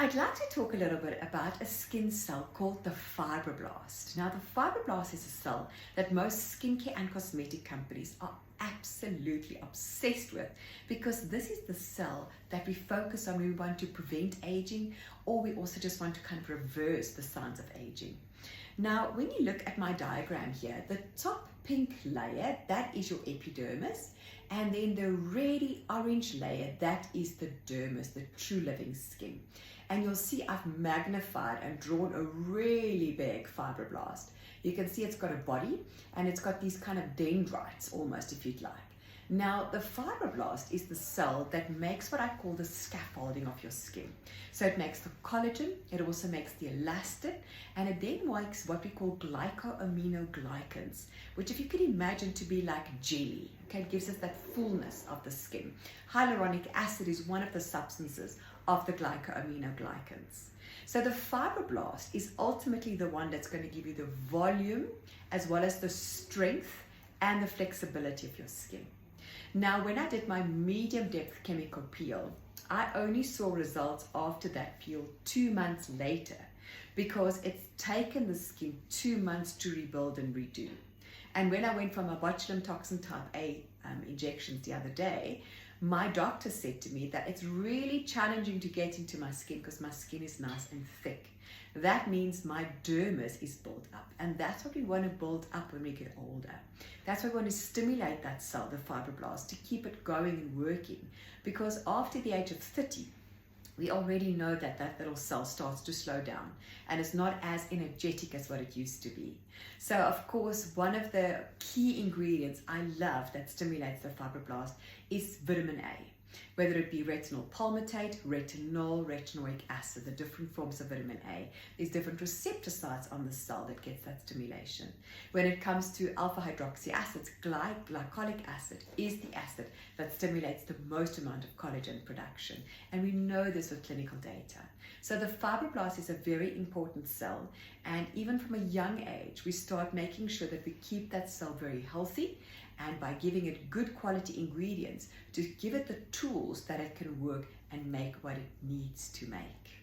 I'd like to talk a little bit about a skin cell called the fibroblast. Now, the fibroblast is a cell that most skincare and cosmetic companies are absolutely obsessed with, because this is the cell that we focus on when we want to prevent aging, or we also just want to kind of reverse the signs of aging. Now, when you look at my diagram here, the top pink layer, that is your epidermis, and then the reddy orange layer, that is the dermis, the true living skin. And you'll see I've magnified and drawn a really big fibroblast. You can see it's got a body and it's got these kind of dendrites almost, if you'd like. Now, the fibroblast is the cell that makes what I call the scaffolding of your skin. So it makes the collagen, it also makes the elastin, and it then makes what we call glycosaminoglycans, which if you can imagine to be like jelly, okay, it gives us that fullness of the skin. Hyaluronic acid is one of the substances of the glycosaminoglycans. So the fibroblast is ultimately the one that's going to give you the volume as well as the strength and the flexibility of your skin. Now, when I did my medium depth chemical peel, I only saw results after that peel 2 months later, because it's taken the skin 2 months to rebuild and redo. And when I went for my botulinum toxin type A injections the other day, my doctor said to me that it's really challenging to get into my skin because my skin is nice and thick. That means my dermis is built up, and that's what we want to build up when we get older. That's why we want to stimulate that cell, the fibroblast, to keep it going and working, because after the age of 30, we already know that that little cell starts to slow down and it's not as energetic as what it used to be. So of course, one of the key ingredients I love that stimulates the fibroblast is vitamin A, whether it be retinol palmitate, retinol, retinoic acid, the different forms of vitamin A. There's different receptor sites on the cell that gets that stimulation. When it comes to alpha hydroxy acids, glycolic acid is the acid that stimulates the most amount of collagen production. And we know this with clinical data. So the fibroblast is a very important cell, and even from a young age, we start making sure that we keep that cell very healthy, and by giving it good quality ingredients to give it the tools that it can work and make what it needs to make.